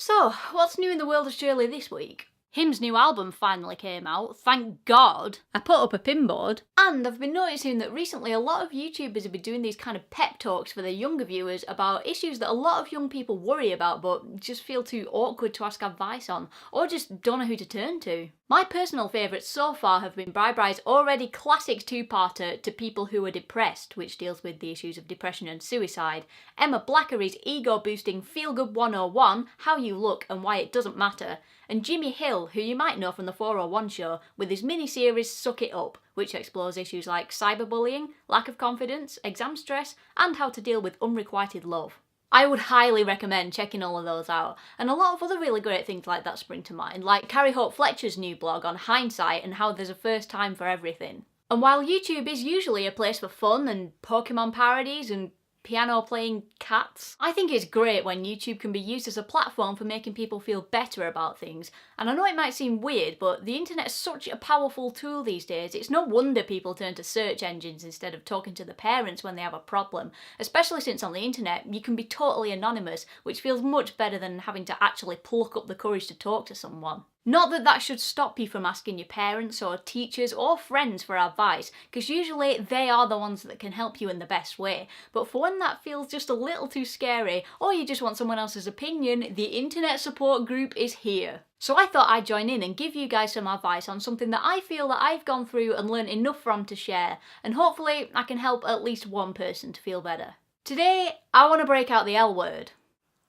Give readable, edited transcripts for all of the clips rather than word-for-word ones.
So, what's new in the world of Shirley this week? Him's new album finally came out, thank God. I put up a pinboard. And I've been noticing that recently a lot of YouTubers have been doing these kind of pep talks for their younger viewers about issues that a lot of young people worry about but just feel too awkward to ask advice on, or just don't know who to turn to. My personal favourites so far have been Bri Bri's already classic two-parter To People Who Are Depressed, which deals with the issues of depression and suicide, Emma Blackery's ego-boosting Feel Good 101, How You Look and Why It Doesn't Matter, and Jimmy Hill, who you might know from the 401 show, with his mini-series Suck It Up, which explores issues like cyberbullying, lack of confidence, exam stress, and how to deal with unrequited love. I would highly recommend checking all of those out, and a lot of other really great things like that spring to mind, like Carrie Hope Fletcher's new blog on hindsight and how there's a first time for everything. And while YouTube is usually a place for fun and Pokemon parodies and piano playing cats, I think it's great when YouTube can be used as a platform for making people feel better about things. And I know it might seem weird, but the internet is such a powerful tool these days. It's no wonder people turn to search engines instead of talking to their parents when they have a problem, especially since on the internet you can be totally anonymous, which feels much better than having to actually pluck up the courage to talk to someone. Not that that should stop you from asking your parents or teachers or friends for advice, because usually they are the ones that can help you in the best way, but for when that feels just a little too scary, or you just want someone else's opinion, the internet support group is here. So I thought I'd join in and give you guys some advice on something that I feel that I've gone through and learned enough from to share, and hopefully I can help at least one person to feel better. Today, I want to break out the L word.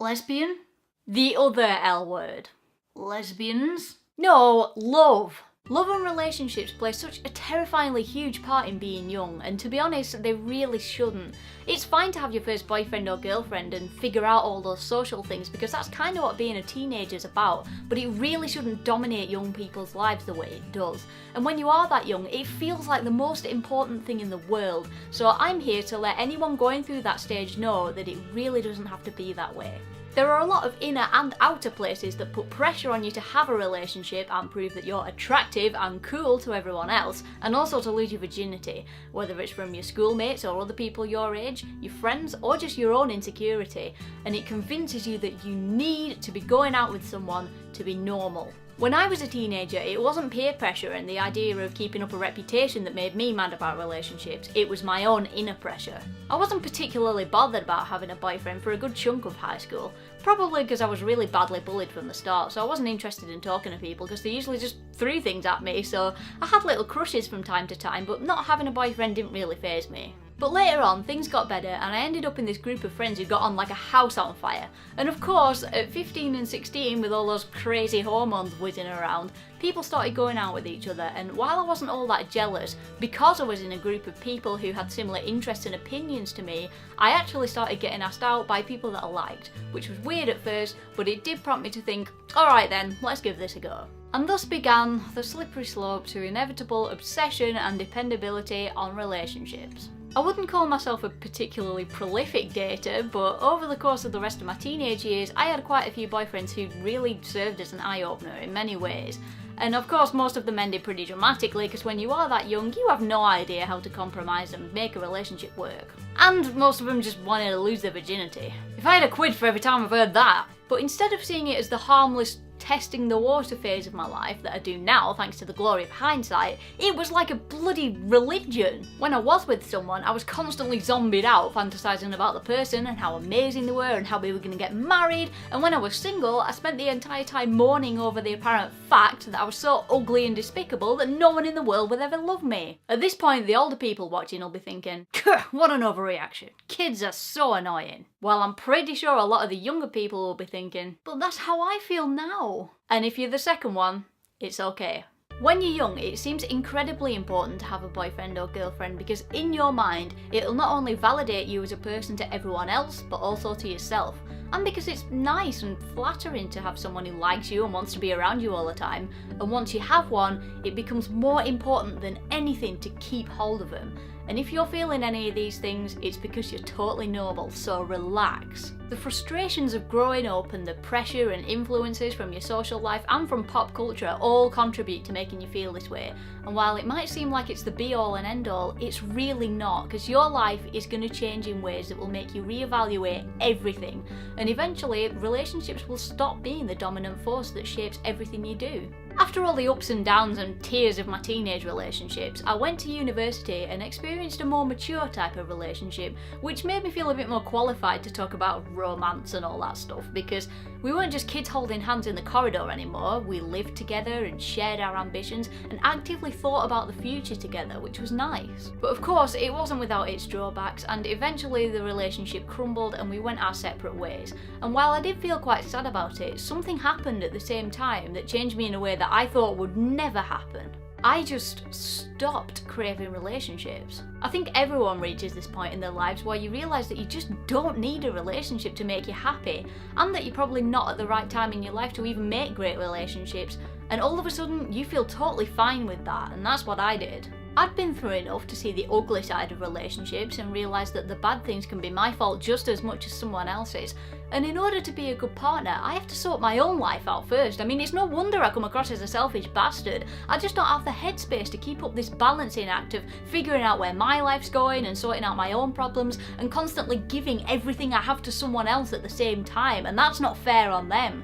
Lesbian? The other L word. Lesbians? No, love. Love and relationships play such a terrifyingly huge part in being young, and to be honest, they really shouldn't. It's fine to have your first boyfriend or girlfriend and figure out all those social things, because that's kind of what being a teenager's about, but it really shouldn't dominate young people's lives the way it does. And when you are that young, it feels like the most important thing in the world, so I'm here to let anyone going through that stage know that it really doesn't have to be that way. There are a lot of inner and outer places that put pressure on you to have a relationship and prove that you're attractive and cool to everyone else, and also to lose your virginity, whether it's from your schoolmates or other people your age, your friends, or just your own insecurity, and it convinces you that you need to be going out with someone to be normal. When I was a teenager, it wasn't peer pressure and the idea of keeping up a reputation that made me mad about relationships, it was my own inner pressure. I wasn't particularly bothered about having a boyfriend for a good chunk of high school, probably because I was really badly bullied from the start, so I wasn't interested in talking to people because they usually just threw things at me, so I had little crushes from time to time, but not having a boyfriend didn't really faze me. But later on, things got better and I ended up in this group of friends who got on like a house on fire. And of course, at 15 and 16, with all those crazy hormones whizzing around, people started going out with each other, and while I wasn't all that jealous, because I was in a group of people who had similar interests and opinions to me, I actually started getting asked out by people that I liked, which was weird at first, but it did prompt me to think, alright then, let's give this a go. And thus began the slippery slope to inevitable obsession and dependability on relationships. I wouldn't call myself a particularly prolific dater, but over the course of the rest of my teenage years, I had quite a few boyfriends who really served as an eye-opener in many ways. And of course, most of them ended pretty dramatically, because when you are that young, you have no idea how to compromise and make a relationship work. And most of them just wanted to lose their virginity. If I had a quid for every time I've heard that! But instead of seeing it as the harmless, testing the water phase of my life that I do now thanks to the glory of hindsight, it was like a bloody religion. When I was with someone, I was constantly zombied out, fantasising about the person and how amazing they were and how we were going to get married, and when I was single, I spent the entire time mourning over the apparent fact that I was so ugly and despicable that no one in the world would ever love me. At this point, the older people watching will be thinking, what an overreaction, kids are so annoying. Well, I'm pretty sure a lot of the younger people will be thinking, but that's how I feel now. And if you're the second one, it's okay. When you're young, it seems incredibly important to have a boyfriend or girlfriend because in your mind, it'll not only validate you as a person to everyone else, but also to yourself. And because it's nice and flattering to have someone who likes you and wants to be around you all the time. And once you have one, it becomes more important than anything to keep hold of them. And if you're feeling any of these things, it's because you're totally normal, so relax. The frustrations of growing up and the pressure and influences from your social life and from pop culture all contribute to making you feel this way. And while it might seem like it's the be-all and end-all, it's really not, because your life is going to change in ways that will make you reevaluate everything. and eventually relationships will stop being the dominant force that shapes everything you do. After all the ups and downs and tears of my teenage relationships, I went to university and experienced a more mature type of relationship, which made me feel a bit more qualified to talk about romance and all that stuff, because we weren't just kids holding hands in the corridor anymore. We lived together and shared our ambitions and actively thought about the future together, which was nice. But of course, it wasn't without its drawbacks, and eventually the relationship crumbled and we went our separate ways. And while I did feel quite sad about it, something happened at the same time that changed me in a way that I thought would never happen. I just stopped craving relationships. I think everyone reaches this point in their lives where you realise that you just don't need a relationship to make you happy, and that you're probably not at the right time in your life to even make great relationships, and all of a sudden you feel totally fine with that, and that's what I did. I'd been through enough to see the ugly side of relationships and realise that the bad things can be my fault just as much as someone else's. And in order to be a good partner, I have to sort my own life out first. I mean, it's no wonder I come across as a selfish bastard. I just don't have the headspace to keep up this balancing act of figuring out where my life's going and sorting out my own problems and constantly giving everything I have to someone else at the same time, and that's not fair on them.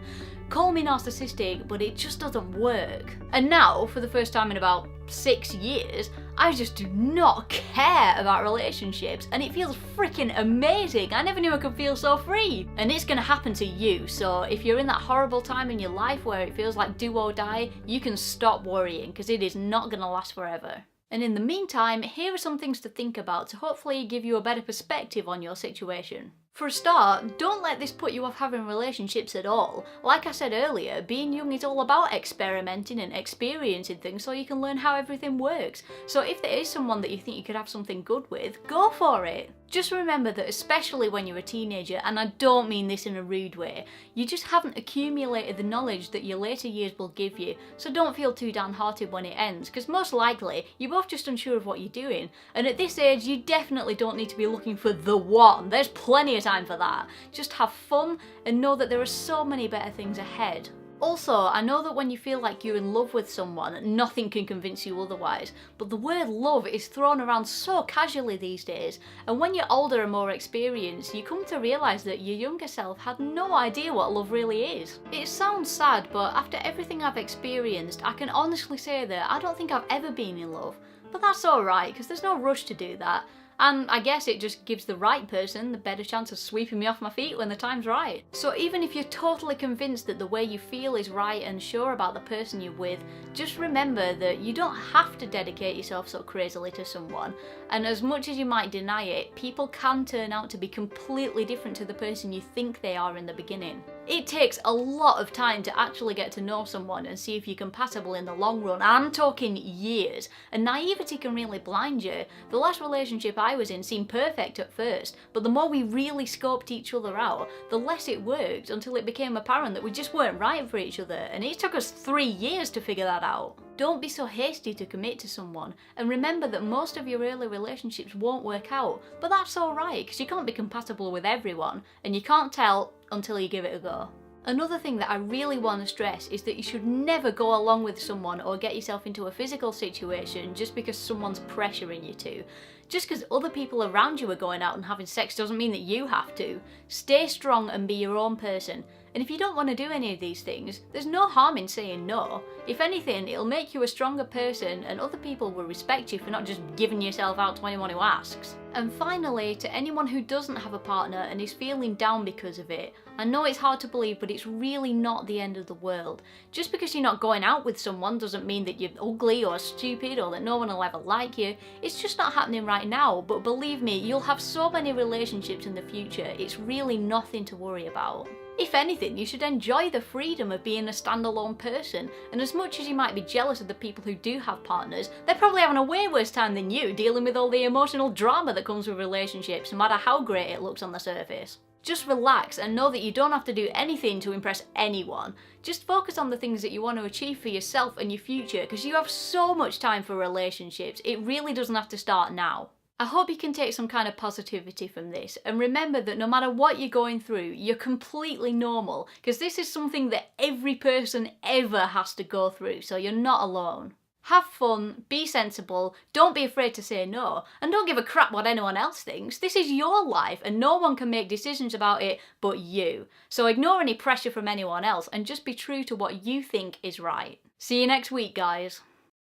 Call me narcissistic, but it just doesn't work. And now, for the first time in about 6 years, I just do not care about relationships, and it feels freaking amazing. I never knew I could feel so free. And it's gonna happen to you, so if you're in that horrible time in your life where it feels like do or die, you can stop worrying, because it is not gonna last forever. And in the meantime, here are some things to think about to hopefully give you a better perspective on your situation. For a start, don't let this put you off having relationships at all. Like I said earlier, being young is all about experimenting and experiencing things so you can learn how everything works. So if there is someone that you think you could have something good with, go for it. Just remember that especially when you're a teenager, and I don't mean this in a rude way, you just haven't accumulated the knowledge that your later years will give you, so don't feel too downhearted when it ends, because most likely you're both just unsure of what you're doing, and at this age you definitely don't need to be looking for the one. There's plenty of time for that. Just have fun and know that there are so many better things ahead. Also, I know that when you feel like you're in love with someone, nothing can convince you otherwise, but the word love is thrown around so casually these days, and when you're older and more experienced, you come to realise that your younger self had no idea what love really is. It sounds sad, but after everything I've experienced, I can honestly say that I don't think I've ever been in love. But that's alright, because there's no rush to do that. And I guess it just gives the right person the better chance of sweeping me off my feet when the time's right. So even if you're totally convinced that the way you feel is right and sure about the person you're with, just remember that you don't have to dedicate yourself so crazily to someone. And as much as you might deny it, people can turn out to be completely different to the person you think they are in the beginning. It takes a lot of time to actually get to know someone and see if you're compatible in the long run. I'm talking years, and naivety can really blind you. The last relationship I was in seemed perfect at first, but the more we really scoped each other out, the less it worked until it became apparent that we just weren't right for each other, and it took us 3 years to figure that out. Don't be so hasty to commit to someone, and remember that most of your early relationships won't work out, but that's alright, because you can't be compatible with everyone, and you can't tell until you give it a go. Another thing that I really want to stress is that you should never go along with someone or get yourself into a physical situation just because someone's pressuring you to. Just because other people around you are going out and having sex doesn't mean that you have to. Stay strong and be your own person. And if you don't want to do any of these things, there's no harm in saying no. If anything, it'll make you a stronger person, and other people will respect you for not just giving yourself out to anyone who asks. And finally, to anyone who doesn't have a partner and is feeling down because of it, I know it's hard to believe, but it's really not the end of the world. Just because you're not going out with someone doesn't mean that you're ugly or stupid or that no one will ever like you. It's just not happening right now, but believe me, you'll have so many relationships in the future, it's really nothing to worry about. If anything, you should enjoy the freedom of being a standalone person, and as much as you might be jealous of the people who do have partners, they're probably having a way worse time than you dealing with all the emotional drama that comes with relationships, no matter how great it looks on the surface. Just relax and know that you don't have to do anything to impress anyone. Just focus on the things that you want to achieve for yourself and your future, because you have so much time for relationships. It really doesn't have to start now. I hope you can take some kind of positivity from this, and remember that no matter what you're going through, you're completely normal, because this is something that every person ever has to go through, so you're not alone. have fun, be sensible, don't be afraid to say no, and don't give a crap what anyone else thinks. This is your life and no one can make decisions about it but you. So ignore any pressure from anyone else and just be true to what you think is right. See you next week, guys.